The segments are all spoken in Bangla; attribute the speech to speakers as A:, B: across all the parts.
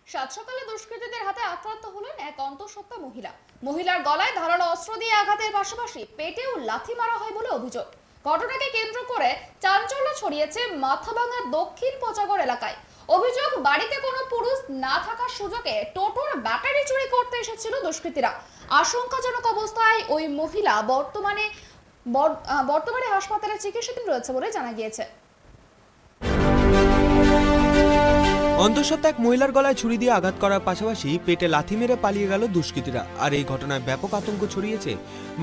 A: সাত সকালে দুষ্কৃতীদের হাতে আক্রান্ত হলেন এক অন্তঃসত্ত্বা মহিলা। মহিলার গলায় ধারালো অস্ত্র দিয়ে আঘাতের পাশাপাশি পেটেও লাথি মারা হয় বলে অভিযোগ। ঘটনাকে কেন্দ্র করে চাঞ্চল্য ছড়িয়েছে মাথাভাঙা দক্ষিণ পচাগড় এলাকায়। অভিযোগ, বাড়িতে কোনো পুরুষ না থাকার সুযোগে টোটোর ব্যাটারি চুরি করতে এসেছিল দুষ্কৃতীরা। আশঙ্কাজনক অবস্থায় ওই মহিলা বর্তমানে হাসপাতালে চিকিৎসাধীন রয়েছে বলে জানা গিয়েছে।
B: অন্তঃসত্ত্বা এক মহিলার গলায় ছুরি দিয়ে আঘাত করার পাশাপাশি পেটে লাথি মেরে পালিয়ে গেল দুষ্কৃতীরা। আর এই ঘটনায় ব্যাপক আতঙ্ক ছড়িয়েছে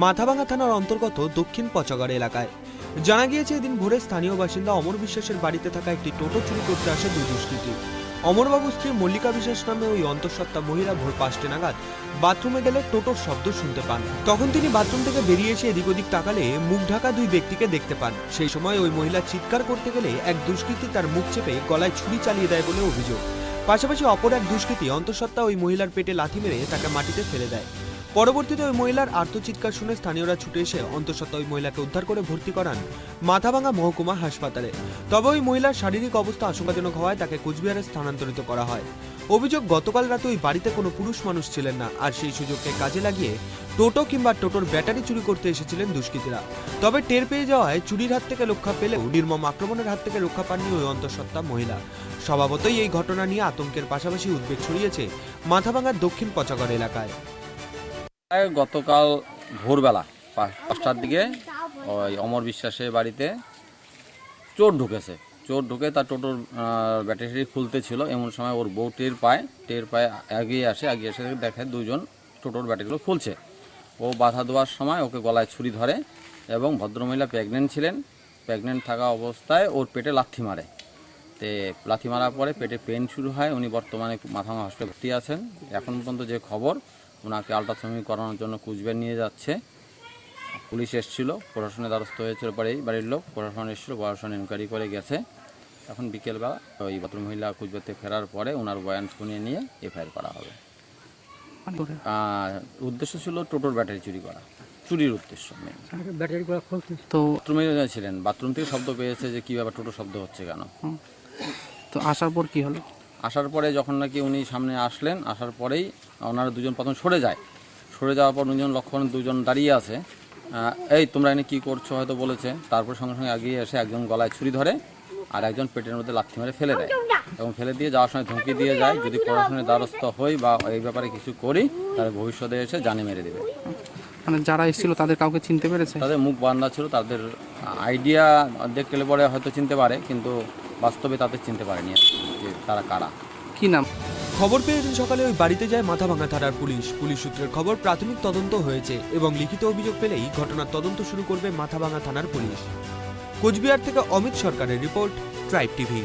B: মাথাভাঙা থানার অন্তর্গত দক্ষিণ পচাগড় এলাকায়। জানা গিয়েছে, এদিন ভোরে স্থানীয় বাসিন্দা অমর বিশ্বাসের বাড়িতে থাকা একটি টোটো চুরি করতে আসে দুই দুষ্কৃতী। অমরবাবুর স্ত্রী মল্লিকা বিশ্বাস নামে ওই অন্তঃসত্ত্বা মহিলা ভোর 5টে নাগাদ বাথরুমে গেলে টোটোর শব্দ শুনতে পান। তখন তিনি বাথরুম থেকে বেরিয়ে এসে এদিক ওদিক তাকালে মুখ ঢাকা দুই ব্যক্তিকে দেখতে পান। সেই সময় ওই মহিলা চিৎকার করতে গেলে এক দুষ্কৃতী তার মুখ চেপে গলায় ছুরি চালিয়ে দেয় বলে অভিযোগ। পাশাপাশি অপর এক দুষ্কৃতী অন্তঃসত্ত্বা ওই মহিলার পেটে লাথি মেরে তাকে মাটিতে ফেলে দেয়। পরবর্তীতে ওই মহিলার আর্তচিৎকার শুনে স্থানীয়রা ছুটে এসে অন্তঃসত্ত্বা ওই মহিলাকে উদ্ধার করে ভর্তি করান মাথাভাঙা মহকুমা হাসপাতালে। তবে ওই মহিলার শারীরিক অবস্থা আশঙ্কাজনক হওয়ায় তাকে কোচবিহারে স্থানান্তরিত করা হয়। অভিযোগ, গতকাল রাতে ওই বাড়িতে কোনো পুরুষ মানুষ ছিলেন না, আর সেই সুযোগকে কাজে লাগিয়ে টোটো কিংবা টোটোর ব্যাটারি চুরি করতে এসেছিলেন দুষ্কৃতীরা। তবে টের পেয়ে যাওয়ায় চুরির হাত থেকে রক্ষা পেলেও নির্মম আক্রমণের হাত থেকে রক্ষা পাননি ওই অন্তঃসত্ত্বা মহিলা। স্বভাবতই এই ঘটনা নিয়ে আতঙ্কের পাশাপাশি উদ্বেগ ছড়িয়েছে মাথাভাঙার দক্ষিণ পচাগড় এলাকায়।
C: গতকাল ভোরবেলা 5টার দিকে ওই অমর বিশ্বাসের বাড়িতে চোর ঢুকে তার টোটোর ব্যাটারি খুলতে ছিল। এমন সময় ওর বউ টের পায় এগিয়ে এসে দেখে দুজন টোটোর ব্যাটারিগুলো খুলছে। ও বাধা দেওয়ার সময় ওকে গলায় ছুরি ধরে এবং ভদ্রমহিলা প্রেগনেন্ট থাকা অবস্থায় ওর পেটে লাথি মারে। লাথি মারার পরে পেটে পেন শুরু হয়। উনি বর্তমানে মাথাভাঙা হসপিটালে ভর্তি আছেন। এখন পর্যন্ত যে খবর, ওনাকে আলট্রাসাউন্ড করানোর জন্য কুচবিহার নিয়ে যাচ্ছে। পুলিশ এসেছিল, প্রশাসনের দ্বারস্থ হয়েছিল, পরে বাড়ির লোক প্রশাসন এসেছিল, প্রশাসন ইনকোয়ারি করে গেছে। এখন বিকেলবেলা ওই ভদ্রমহিলা কুচবিহার থেকে ফেরার পরে ওনার বয়ান শুনিয়ে নিয়ে এফআইআর করা হবে। উদ্দেশ্য ছিল টোটোর ব্যাটারি চুরির উদ্দেশ্য।
D: তো
C: বাথরুমে ছিলেন, বাথরুম থেকে শব্দ পেয়েছে যে কী ব্যাপার, টোটো শব্দ হচ্ছে কেন।
D: তো আসার পর কি হলো?
C: আসার পরে যখন নাকি উনি সামনে আসলেন, আসার পরেই ওনারা দুজন প্রথম সরে যাওয়ার পর দুজন লক্ষণ দুজন দাঁড়িয়ে আছে। এই তোমরা এনে কী করছো হয়তো বলেছে। তারপর সঙ্গে সঙ্গে এগিয়ে এসে একজন গলায় ছুরি ধরে আর একজন পেটের মধ্যে লাথি মেরে ফেলে দেয় এবং ফেলে দিয়ে যাওয়ার সময় ধমকি দিয়ে যায়, যদি প্রশাসনের দ্বারস্থ হই বা এই ব্যাপারে কিছু করি তাহলে ভবিষ্যতে এসে জানে মেরে দেবে।
D: মানে যারা এসেছিল তাদের কাউকে চিনতে পেরেছে?
C: তাদের মুখ বান্ধা ছিল, তাদের আইডিয়া দেখলে পরে হয়তো চিনতে পারে, কিন্তু বাস্তবে তাদের চিনতে পারেনি যে তারা কারা।
D: কি নাম?
B: খবর পেয়ে দিন সকালে ওই বাড়িতে যায় মাথাভাঙা থানার পুলিশ সূত্রের খবর প্রাথমিক তদন্ত হয়েছে এবং লিখিত অভিযোগ পেলেই ঘটনার তদন্ত শুরু করবে মাথাভাঙা থানার পুলিশ। কোচবিহার থেকে অমিত সরকারের রিপোর্ট, ট্রাইব টিভি।